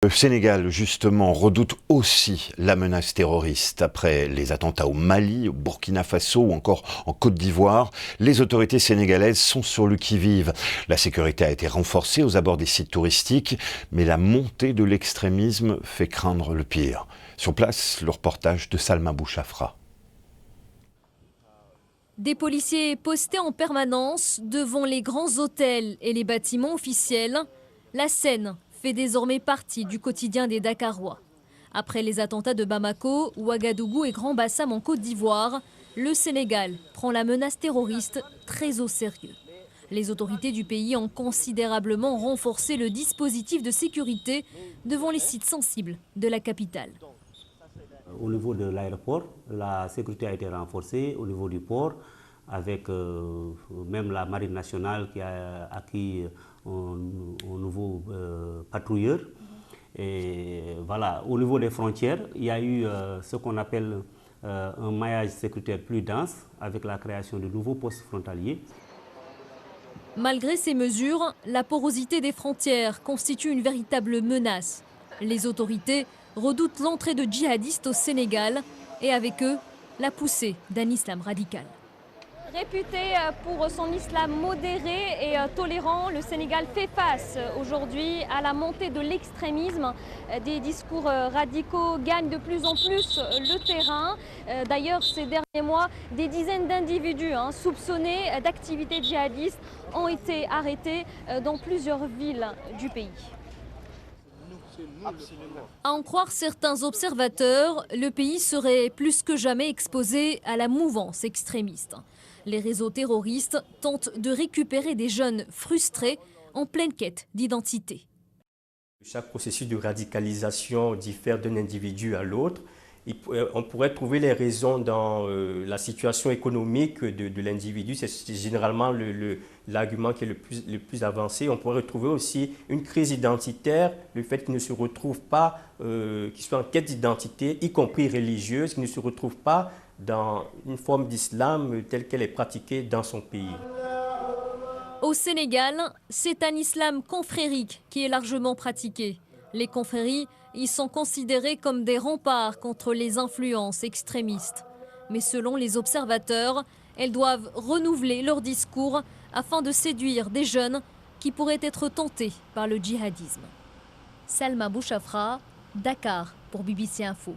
Le Sénégal, justement, redoute aussi la menace terroriste. Après les attentats au Mali, au Burkina Faso ou encore en Côte d'Ivoire, les autorités sénégalaises sont sur le qui-vive. La sécurité a été renforcée aux abords des sites touristiques, mais la montée de l'extrémisme fait craindre le pire. Sur place, le reportage de Salma Bouchafra. Des policiers postés en permanence devant les grands hôtels et les bâtiments officiels, la scène fait désormais partie du quotidien des Dakarois. Après les attentats de Bamako, Ouagadougou et Grand Bassam en Côte d'Ivoire, le Sénégal prend la menace terroriste très au sérieux. Les autorités du pays ont considérablement renforcé le dispositif de sécurité devant les sites sensibles de la capitale. Au niveau de l'aéroport, la sécurité a été renforcée au niveau du port, avec même la Marine nationale qui a acquis un nouveau patrouilleur. Et voilà, au niveau des frontières, il y a eu ce qu'on appelle un maillage sécuritaire plus dense, avec la création de nouveaux postes frontaliers. Malgré ces mesures, la porosité des frontières constitue une véritable menace. Les autorités redoutent l'entrée de djihadistes au Sénégal et avec eux, la poussée d'un islam radical. Réputé pour son islam modéré et tolérant, le Sénégal fait face aujourd'hui à la montée de l'extrémisme. Des discours radicaux gagnent de plus en plus le terrain. D'ailleurs, ces derniers mois, des dizaines d'individus soupçonnés d'activités djihadistes ont été arrêtés dans plusieurs villes du pays. À en croire certains observateurs, le pays serait plus que jamais exposé à la mouvance extrémiste. Les réseaux terroristes tentent de récupérer des jeunes frustrés en pleine quête d'identité. Chaque processus de radicalisation diffère d'un individu à l'autre. On pourrait trouver les raisons dans la situation économique de l'individu. C'est généralement l'argument qui est le plus avancé. On pourrait retrouver aussi une crise identitaire, le fait qu'il ne se retrouve pas, qu'il soit en quête d'identité, y compris religieuse, qu'il ne se retrouve pas dans une forme d'islam telle qu'elle est pratiquée dans son pays. Au Sénégal, c'est un islam confrérique qui est largement pratiqué. Les confréries y sont considérées comme des remparts contre les influences extrémistes. Mais selon les observateurs, elles doivent renouveler leur discours afin de séduire des jeunes qui pourraient être tentés par le djihadisme. Salma Bouchafra, Dakar pour BBC Info.